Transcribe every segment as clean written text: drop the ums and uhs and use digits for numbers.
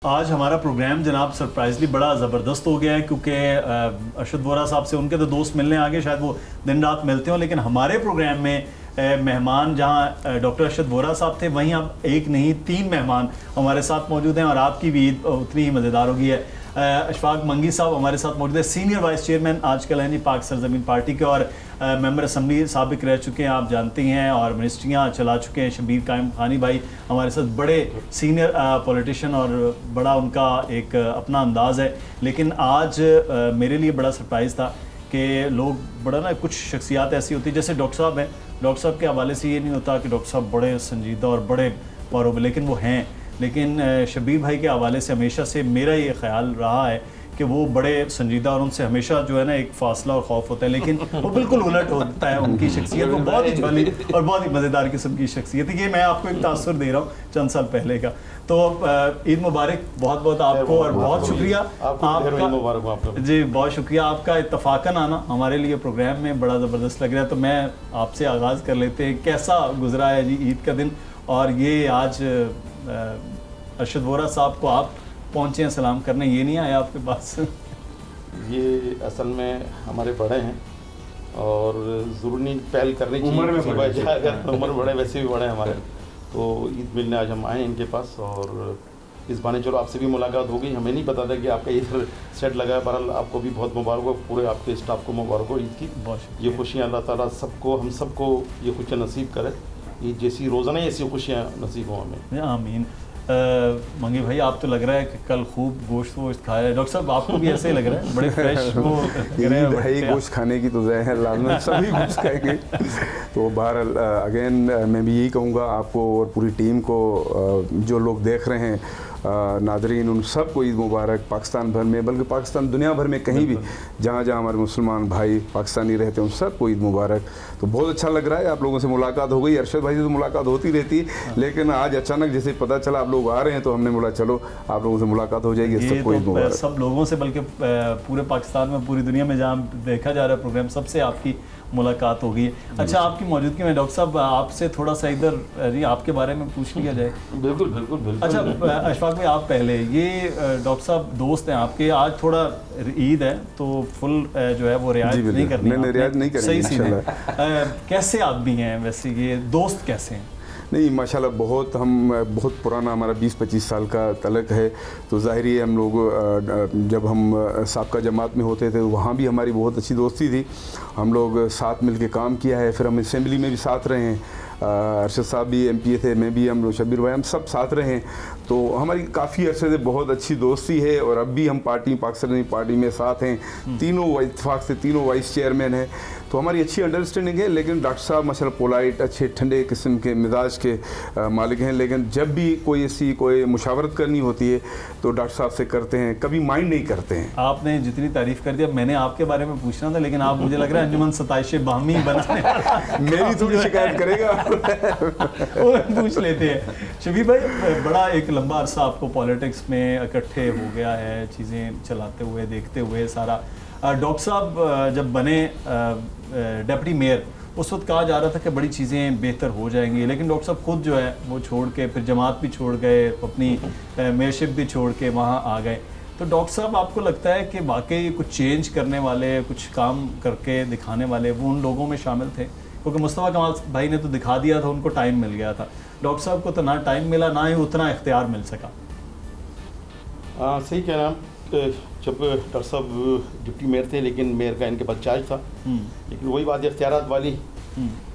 आज हमारा प्रोग्राम जनाब सरप्राइजली बड़ा ज़बरदस्त हो गया है, क्योंकि अरशद वोरा साहब से उनके तो दोस्त मिलने आ गए, शायद वो दिन रात मिलते हो, लेकिन हमारे प्रोग्राम में मेहमान जहां डॉक्टर अरशद वोरा साहब थे, वहीं अब एक नहीं 3 मेहमान हमारे साथ मौजूद हैं और आपकी भी ईद उतनी ही मज़ेदार होगी है। अशफाक मंगी साहब हमारे साथ मौजूद है, सीनियर वाइस चेयरमैन आजकल हैं जी पाक सरजमीन पार्टी के, और मेंबर असम्बली साबिक रह चुके हैं, आप जानते हैं, और मिनिस्ट्रियाँ चला चुके हैं। शबीर कायम खानी भाई हमारे साथ बड़े सीनियर पॉलिटिशियन और बड़ा उनका एक अपना अंदाज़ है। लेकिन आज मेरे लिए बड़ा सरप्राइज़ था कि लोग बड़ा ना, कुछ शख्सियात ऐसी होती है, जैसे डॉक्टर साहब हैं, डॉक्टर साहब के हवाले से ये नहीं होता कि डॉक्टर साहब बड़े संजीदा और बड़े पारोब, लेकिन वो हैं। लेकिन शबीर भाई के हवाले से हमेशा से मेरा ये ख्याल रहा है कि वो बड़े संजीदा और उनसे हमेशा जो है ना एक फासला और खौफ होता है, लेकिन वो बिल्कुल उलट होता है उनकी शख्सियत, वो बहुत ही भली और बहुत ही मज़ेदार किस्म की शख्सियत है। ये मैं आपको एक तासुर दे रहा हूँ चंद साल पहले का। तो ईद मुबारक बहुत बहुत आपको, और बहुत शुक्रिया आपका जी, बहुत शुक्रिया आपका इत्तफाकन आना हमारे लिए प्रोग्राम में बड़ा ज़बरदस्त लग रहा है। तो मैं आपसे आगाज़ कर लेते हैं, कैसा गुजरा है जी ईद का दिन, और ये आज अरशद वोरा साहब को आप पहुँचे हैं सलाम करने, ये नहीं आया आपके पास? ये असल में हमारे बड़े हैं और ज़रूर नहीं पहल करनी चाहिए, उम्र बड़े वैसे भी बड़े हमारे, तो ईद मिलने आज हम आए इनके पास, और इस बहाने चलो आपसे भी मुलाकात हो गई। हमें नहीं पता था कि आपका इधर सेट लगा है। बहरहाल आपको भी बहुत मुबारक हो, पूरे आपके स्टाफ को मुबारक हो ईद की। ये खुशियाँ अल्लाह ताला सबको, हम सबको ये खुशियाँ नसीब करे, ईद जैसी रोज़ाना ऐसी खुशियाँ नसीब हों हमें, आमीन। मंगी भाई, आप तो लग रहा है कि कल खूब गोश्त वोश्त खाया है। डॉक्टर साहब आपको भी ऐसे ही लग रहा है, बड़े फ्रेश वो भाई गोश्त खाने की तो ज़ाहिर लाजमन सभी गोश्त खाएंगे। तो बहरहाल अगेन मैं भी यही कहूँगा आपको और पूरी टीम को, जो लोग देख रहे हैं नादरीन, उन सबको ईद मुबारक। पाकिस्तान भर में, बल्कि पाकिस्तान दुनिया भर में कहीं भी जहाँ जहाँ हमारे मुसलमान भाई पाकिस्तानी रहते हैं, उन सबको ईद मुबारक। तो बहुत अच्छा लग रहा है, आप लोगों से मुलाकात हो गई। अरशद भाई से तो मुलाकात होती रहती है, लेकिन आज अचानक जैसे पता चला आप लोग आ रहे हैं, तो हमने बोला चलो आप लोगों से मुलाकात हो जाएगी। सबको ईद मुबारक, सब लोगों से, बल्कि पूरे पाकिस्तान में, पूरी दुनिया में जहाँ देखा जा रहा है प्रोग्राम, सबसे आपकी मुलाकात हो गई। अच्छा, आपकी मौजूदगी में डॉक्टर साहब आपसे थोड़ा सा इधर आपके बारे में पूछ लिया जाए। बिल्कुल बिल्कुल बिल्कुल। अच्छा अशफाक भाई, आप पहले ये डॉक्टर साहब दोस्त हैं आपके, आज थोड़ा ईद है तो फुल जो है वो रियायत नहीं करनी, सही सी कैसे आदमी हैं वैसे, ये दोस्त कैसे हैं? नहीं माशाल्लाह, बहुत पुराना हमारा 20-25 साल का तलक है। तो ज़ाहिर है हम लोग जब हम साबका जमात में होते थे, वहाँ भी हमारी बहुत अच्छी दोस्ती थी, हम लोग साथ मिल के काम किया है। फिर हम असेंबली में भी साथ रहे हैं, अरशद साहब भी MPA थे, मैं भी, हम लोग शबीर भाई, हम सब साथ रहे हैं। तो हमारी काफ़ी अरसे से बहुत अच्छी दोस्ती है, और अब भी हम पाकिस्तानी पार्टी में साथ हैं, तीनों इत्तेफाक से तीनों वाइस चेयरमैन हैं। तो हमारी अच्छी अंडरस्टैंडिंग है। लेकिन डॉक्टर साहब माशाल्लाह पोलाइट, अच्छे ठंडे किस्म के मिजाज के मालिक हैं, लेकिन जब भी कोई मुशावरत करनी होती है तो डॉक्टर साहब से करते हैं, कभी माइंड नहीं करते हैं। आपने जितनी तारीफ़ कर दिया, मैंने आपके बारे में पूछना था, लेकिन आप, मुझे लग रहा है अंजुमन सताइश बाहमी बनाने मेरी थोड़ी शिकायत करेगा वो पूछ लेते हैं। शबीर भाई, बड़ा एक लंबा अरसा आपको पॉलिटिक्स में इकट्ठे हो गया है, चीज़ें चलाते हुए, देखते हुए सारा। डॉक्टर साहब जब बने डिप्टी मेयर, उस वक्त कहा जा रहा था कि बड़ी चीज़ें बेहतर हो जाएंगी, लेकिन डॉक्टर साहब खुद जो है वो छोड़ के, फिर जमात भी छोड़ गए, अपनी मेयरशिप भी छोड़ के वहाँ आ गए। तो डॉक्टर साहब, आपको लगता है कि वाकई कुछ चेंज करने वाले, कुछ काम करके दिखाने वाले वो उन लोगों में शामिल थे? क्योंकि मुस्तफ़ा कमाल भाई ने तो दिखा दिया था, उनको टाइम मिल गया था। डॉक्टर साहब को तो ना टाइम मिला, ना ही उतना इख्तियार मिल सका। सही कह रहा हूँ। जब डॉक्टर साहब डिप्टी मेयर थे, लेकिन मेयर का इनके पास चार्ज था, लेकिन वही बात इख्तियारात वाली,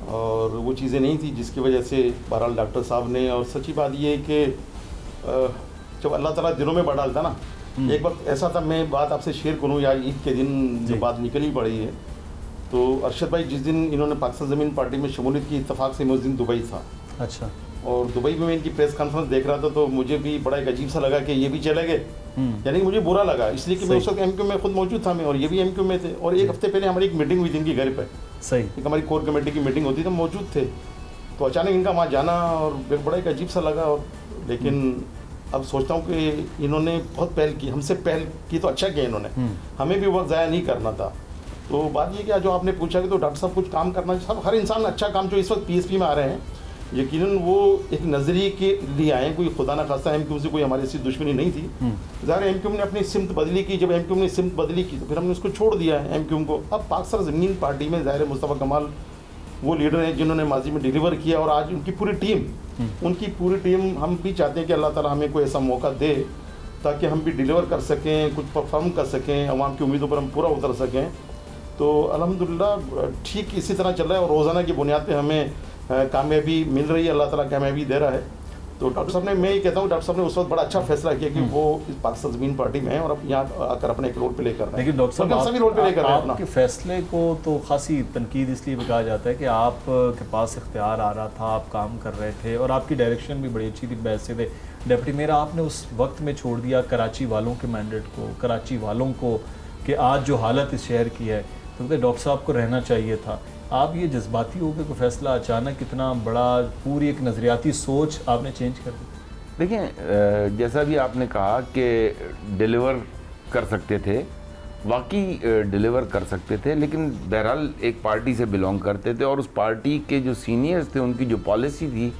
और वो चीज़ें नहीं थी जिसकी वजह से बहरहाल डॉक्टर साहब ने। और सच्ची बात ये है कि जब अल्लाह ताला दिलों में बढ़ डालता ना, एक वक्त ऐसा था, मैं बात आपसे शेयर करूँ यार, ईद के दिन जो बात निकली पड़ी है, तो अरशद भाई जिस दिन इन्होंने पाकिस्तान ज़मीन पार्टी में शमूलियत की, इत्तफाक से मैं उस दिन दुबई था। अच्छा। और दुबई में मैं इनकी प्रेस कॉन्फ्रेंस देख रहा था, तो मुझे भी बड़ा एक अजीब सा लगा कि ये भी चले गए। यानी कि मुझे बुरा लगा, इसलिए कि मैं उस वक्त MQ में खुद मौजूद था, मैं और ये भी MQ में थे। और एक हफ्ते पहले हमारी एक मीटिंग हुई थी इनके घर पे, सही, एक हमारी कोर कमेटी की मीटिंग होती थी, तो मौजूद थे। तो अचानक इनका वहाँ जाना और बड़ा एक अजीब सा लगा। और लेकिन अब सोचता हूँ कि इन्होंने बहुत पहल की, हमसे पहल की तो अच्छा किया इन्होंने, हमें भी वक्त ज़ाया नहीं करना था। तो बात ये क्या, जो आपने पूछा कि तो डॉक्टर साहब कुछ काम करना, सब हर इंसान अच्छा काम, जो इस वक्त PSP में आ रहे हैं, यकीनन वो एक नज़रिए के लिए आए, कोई खुदा ना खास्ता एमक्यूएम से कोई हमारी ऐसी दुश्मनी नहीं थी। ज़ाहिर एमक्यूएम ने अपनी सिमत बदली की, जब एमक्यूएम ने सिमत बदली की तो फिर हमने उसको छोड़ दिया है एमक्यूएम को। अब पाकिस्तान ज़मीन पार्टी में ज़ाहिर मुस्तफ़ा कमाल वो लीडर हैं जिन्होंने माजी में डिलीवर किया, और आज उनकी पूरी टीम हम भी चाहते हैं कि अल्लाह ताला हमें कोई ऐसा मौका दे ताकि हम भी डिलीवर कर सकें, कुछ परफॉर्म कर सकें, अवाम की उम्मीदों पर हम पूरा उतर सकें। तो अल्हम्दुलिल्लाह ठीक इसी तरह चल रहा है और रोज़ाना की बुनियाद पे हमें कामयाबी मिल रही है, अल्लाह ताला कामयाबी दे रहा है। तो डॉक्टर साहब ने, मैं ये कहता हूँ, डॉक्टर साहब ने उस वक्त बड़ा अच्छा फैसला किया कि वो इस पाकिस्तान ज़मीन पार्टी में है और अब यहाँ आकर अपने एक रोल प्ले कर रहे हैं। लेकिन डॉक्टर साहब सभी रोल प्ले कर रहे हैं अपना। आपके फैसले को तो खासी तनकीद इसलिए भी कहा जाता है कि आपके पास इख्तियार आ रहा था, आप काम कर रहे थे और आपकी डायरेक्शन भी बड़ी अच्छी थी, बैसे थे डिप्टी मेयर। आपने उस वक्त में छोड़ दिया कराची वालों के मैंडेट को, कराची वालों को, कि आज जो हालत इस शहर की है तो डॉक्टर साहब को रहना चाहिए था। आप ये जज्बाती हो गए कोई फैसला अचानक इतना बड़ा, पूरी एक नज़रियाती सोच आपने चेंज कर दी? देखें, जैसा भी आपने कहा कि डिलीवर कर सकते थे, वाकई डिलीवर कर सकते थे, लेकिन बहरहाल एक पार्टी से बिलोंग करते थे और उस पार्टी के जो सीनियर्स थे उनकी जो पॉलिसी थी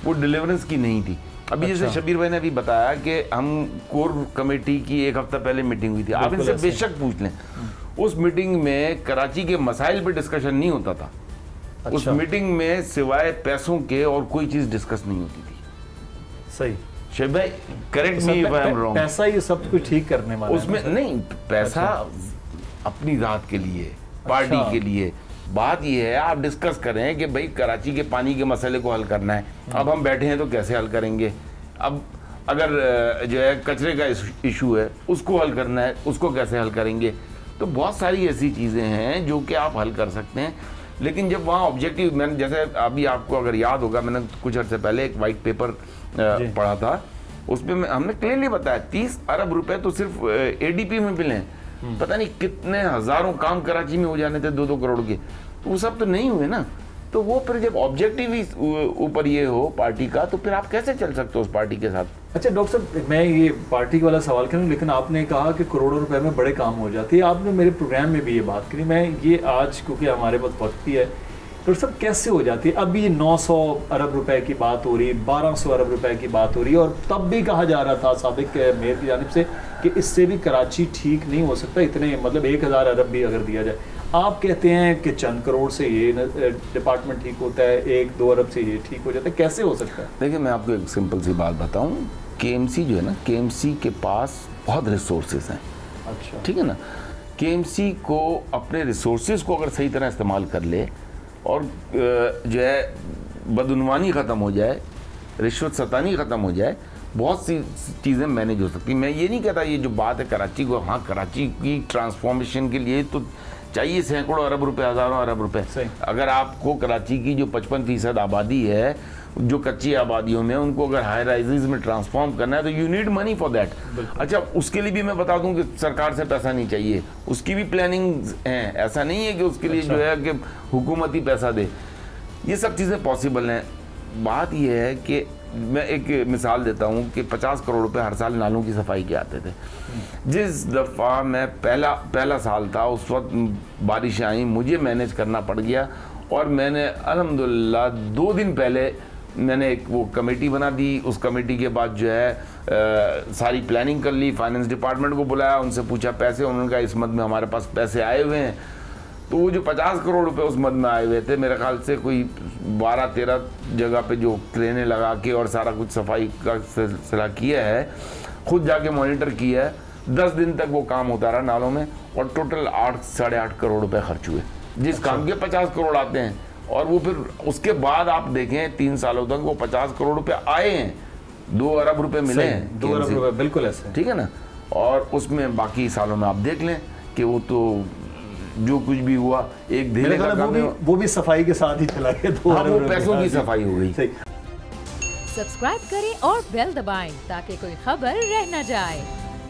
वो डिलीवरेंस की नहीं थी। अभी जैसे शबीर भाई ने अभी बताया कि हम कोर कमेटी की एक हफ्ता पहले मीटिंग हुई थी, आप इनसे बेशक पूछ लें, उस मीटिंग में कराची के मसाइल पे डिस्कशन नहीं होता था। उस मीटिंग में सिवाय पैसों के और कोई चीज़ डिस्कस नहीं होती थी। सही शेख भाई, correct me if I am wrong. पैसा ही सब कुछ ठीक करने वाला उसमें नहीं, पैसा अपनी रात के लिए, पार्टी के लिए। बात यह है आप डिस्कस करें कि भाई कराची के पानी के मसले को हल करना है, अब हम बैठे हैं तो कैसे हल करेंगे, अब अगर जो है कचरे का इशू है उसको हल करना है, उसको कैसे हल करेंगे। तो बहुत सारी ऐसी चीज़ें हैं जो कि आप हल कर सकते हैं, लेकिन जब वहाँ ऑब्जेक्टिव, मैंने जैसे अभी आपको अगर याद होगा, मैंने कुछ अर्से पहले एक वाइट पेपर पढ़ा था, उसमें हमने क्लियरली बताया 30 अरब रुपए तो सिर्फ एडीपी में मिले हैं, पता नहीं कितने हज़ारों काम कराची में हो जाने थे 2-2 करोड़ के, तो वो सब तो नहीं हुए ना। तो वो फिर जब ऑब्जेक्टिव ही ऊपर ये हो पार्टी का, तो फिर आप कैसे चल सकते हो उस पार्टी के साथ? अच्छा डॉक्टर साहब, मैं ये पार्टी वाला सवाल करूँ, लेकिन आपने कहा कि करोड़ों रुपए में बड़े काम हो जाते हैं, आपने मेरे प्रोग्राम में भी ये बात करी, मैं ये आज क्योंकि हमारे पास वक्त भी है, डॉक्टर साहब कैसे हो जाती है? अभी 900 अरब रुपए की बात हो रही, 1200 अरब रुपए की बात हो रही है, और तब भी कहा जा रहा था साबिक मेयर की जानिब से कि इससे भी कराची ठीक नहीं हो सकता, इतने मतलब 1000 अरब भी अगर दिया जाए। आप कहते हैं कि चंद करोड़ से ये डिपार्टमेंट ठीक होता है, 1-2 अरब से ये ठीक हो जाता है, कैसे हो सकता है? देखिए, मैं आपको एक सिंपल सी बात बताऊं, केएमसी जो है ना, केएमसी के पास बहुत रिसोर्सेज हैं। अच्छा, ठीक है ना। केएमसी को अपने रिसोर्सेज को अगर सही तरह इस्तेमाल कर ले और जो है बदउनवानी ख़त्म हो जाए, रिश्वत सतानी ख़त्म हो जाए, बहुत सी चीज़ें मैनेज हो सकती। मैं ये नहीं कहता ये जो बात है कराची को, हाँ कराची की ट्रांसफॉर्मेशन के लिए तो चाहिए सैकड़ों अरब रुपए, हज़ारों अरब रुपए। अगर आपको कराची की जो 55% आबादी है, जो कच्ची आबादियों में, उनको अगर हाई राइजेज में ट्रांसफॉर्म करना है तो you need money for that. अच्छा, उसके लिए भी मैं बता दूं कि सरकार से पैसा नहीं चाहिए, उसकी भी प्लानिंग है, ऐसा नहीं है कि उसके लिए जो है कि हुकूमत ही पैसा दे, ये सब चीज़ें पॉसिबल हैं। बात यह है कि मैं एक मिसाल देता हूँ कि 50 करोड़ रुपए हर साल नालों की सफाई के आते थे। जिस दफ़ा मैं पहला साल था, उस वक्त बारिश आई, मुझे मैनेज करना पड़ गया और मैंने अल्हम्दुलिल्लाह 2 दिन पहले मैंने एक वो कमेटी बना दी। उस कमेटी के बाद जो है सारी प्लानिंग कर ली, फाइनेंस डिपार्टमेंट को बुलाया, उनसे पूछा पैसे, उन्होंने कहा इस मद में हमारे पास पैसे आए हुए हैं। तो वो जो 50 करोड़ रुपए उस मद में आए हुए थे, मेरे ख्याल से कोई 12-13 जगह पे जो क्रेनें लगा के और सारा कुछ सफाई का सिलसिला किया है, खुद जाके मॉनिटर किया है। 10 दिन तक वो काम होता रहा नालों में और टोटल 8-8.5 करोड़ रुपए खर्च हुए, जिस काम के 50 करोड़ आते हैं। और वो फिर उसके बाद आप देखें 3 सालों तक वो 50 करोड़ रुपए आए हैं, 2 अरब रुपए मिले हैं, 2 अरब रुपए, बिल्कुल ऐसे, ठीक है ना। और उसमें बाकी सालों में आप देख लें कि वो तो जो कुछ भी हुआ एक धेले का काम, वो भी सफाई के साथ ही चला गया, 2 अरब रुपए पैसों की सफाई हो गई। सब्सक्राइब करें और बेल दबाएं ताकि कोई खबर रह न जाए।